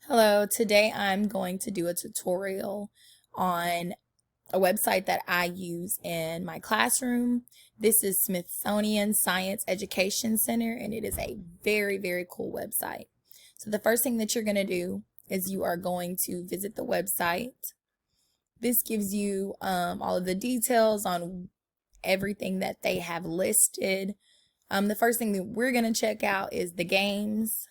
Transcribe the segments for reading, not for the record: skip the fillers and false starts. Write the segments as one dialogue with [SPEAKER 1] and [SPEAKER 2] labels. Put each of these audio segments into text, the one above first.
[SPEAKER 1] Hello, today I'm going to do a tutorial on a website that I use in my classroom. This is Smithsonian Science Education Center, and it is a very cool website. So the first thing that you're going to do is you are going to visit the website. This gives you all of the details on everything that they have listed. The first thing that we're going to check out is the games.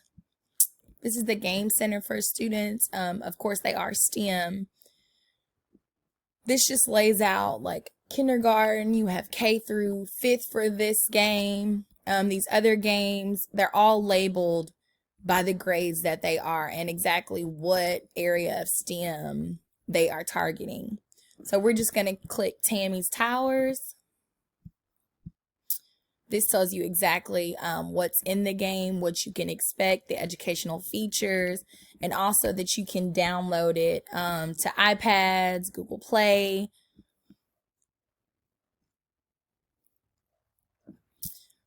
[SPEAKER 1] This is the Game Center for students. Of course, they are STEM. This just lays out like kindergarten. You have K through 5th for this game. These other games, they're all labeled by the grades that they are and exactly what area of STEM they are targeting. So we're just going to click Tammy's Towers. This tells you exactly what's in the game, what you can expect, the educational features, and also that you can download it to iPads, Google Play.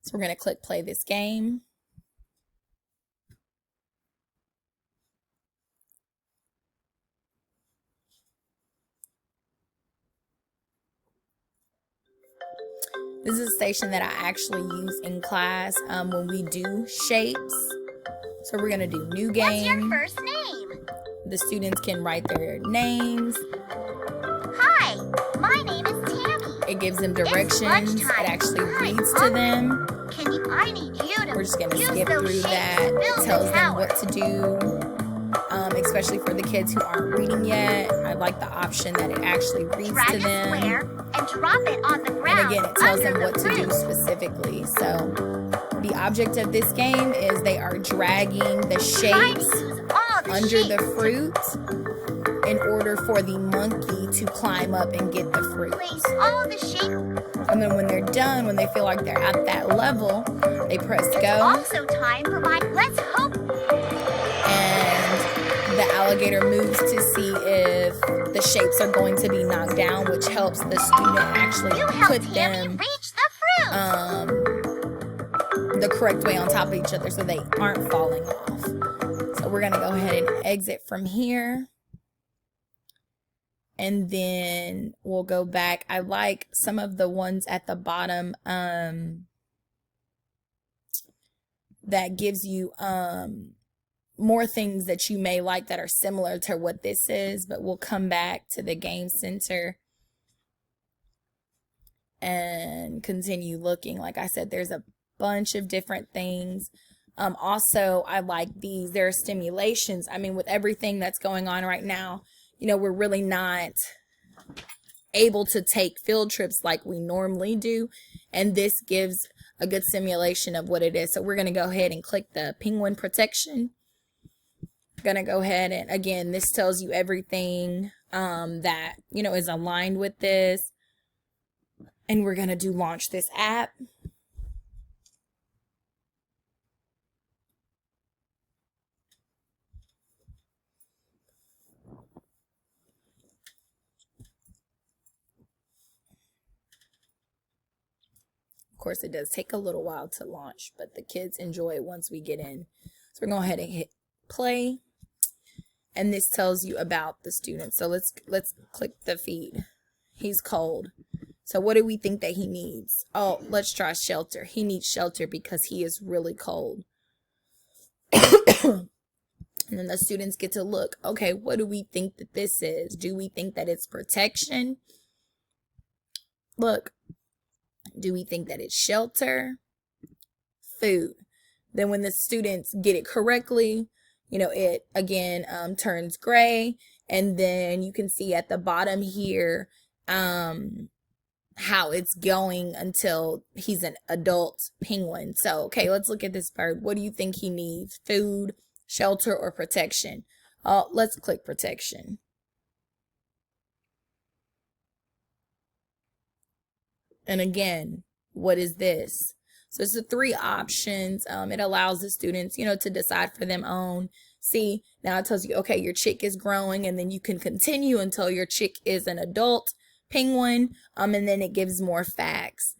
[SPEAKER 1] So we're going to click play this game. This is a station that I actually use in class when we do shapes. So we're going to do new game.
[SPEAKER 2] What's your first name?
[SPEAKER 1] The students can write their names.
[SPEAKER 2] Hi, my name is Tammy.
[SPEAKER 1] It gives them directions. It actually reads to them.
[SPEAKER 2] I need you to
[SPEAKER 1] We're just going to skip
[SPEAKER 2] those
[SPEAKER 1] through
[SPEAKER 2] shapes
[SPEAKER 1] that.
[SPEAKER 2] to
[SPEAKER 1] It
[SPEAKER 2] build
[SPEAKER 1] tells
[SPEAKER 2] the
[SPEAKER 1] them
[SPEAKER 2] tower.
[SPEAKER 1] what to do, especially for the kids who aren't reading yet. I like the option that it actually reads
[SPEAKER 2] Drag
[SPEAKER 1] to
[SPEAKER 2] a
[SPEAKER 1] them.
[SPEAKER 2] square and drop it on the ground.
[SPEAKER 1] And again, it tells them
[SPEAKER 2] under
[SPEAKER 1] what
[SPEAKER 2] the
[SPEAKER 1] to do
[SPEAKER 2] fruit.
[SPEAKER 1] specifically. So the object of this game is they are dragging the
[SPEAKER 2] Try to
[SPEAKER 1] shapes
[SPEAKER 2] use all the
[SPEAKER 1] under
[SPEAKER 2] shapes.
[SPEAKER 1] the fruit in order for the monkey to climb up and get the fruit.
[SPEAKER 2] Place all the shapes.
[SPEAKER 1] And then when they're done, when they feel like they're at that level, they press
[SPEAKER 2] It's
[SPEAKER 1] go,
[SPEAKER 2] also time for my let's hope.
[SPEAKER 1] and the alligator moves to see if the shapes are going to be knocked down, which helps the student actually
[SPEAKER 2] You
[SPEAKER 1] put
[SPEAKER 2] helped Tammy
[SPEAKER 1] them
[SPEAKER 2] reach the fruit.
[SPEAKER 1] the correct way on top of each other so they aren't falling off. So we're going to go ahead and exit from here. And then we'll go back. I like some of the ones at the bottom that gives you more things that you may like that are similar to what this is. But we'll come back to the Game Center and continue looking. Like I said, there's a bunch of different things. Also, I like these. There are stimulations. I mean, with everything that's going on right now, you know, we're really not able to take field trips like we normally do. And this gives a good simulation of what it is. So we're going to go ahead and click the penguin protection. Going to go ahead and, again, this tells you everything that, you know, is aligned with this. And we're going to do launch this app. Of course, it does take a little while to launch, but the kids enjoy it once we get in. So we're going to go ahead and hit play. And this tells you about the student. So let's click the feed. He's cold. So what do we think that he needs? Oh, let's try shelter. He needs shelter because he is really cold. And then the students get to look, okay, what do we think that this is? Do we think that it's protection? Look, do we think that it's shelter? Food. Then when the students get it correctly, you know, it again turns gray. And then you can see at the bottom here how it's going until he's an adult penguin. So, okay, let's look at this bird. What do you think he needs? Food, shelter, or protection? Let's click protection. And again, what is this? So it's the 3 options. It allows the students, you know, to decide for them own. See, now it tells you, okay, your chick is growing, and then you can continue until your chick is an adult penguin. And then it gives more facts.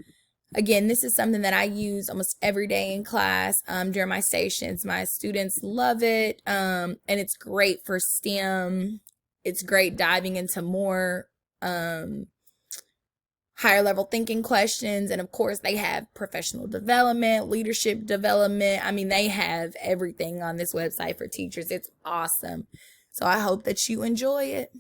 [SPEAKER 1] Again, this is something that I use almost every day in class during my stations. My students love it, and it's great for STEM. It's great diving into more higher level thinking questions. And of course, they have professional development, leadership development. I mean, they have everything on this website for teachers. It's awesome. So I hope that you enjoy it.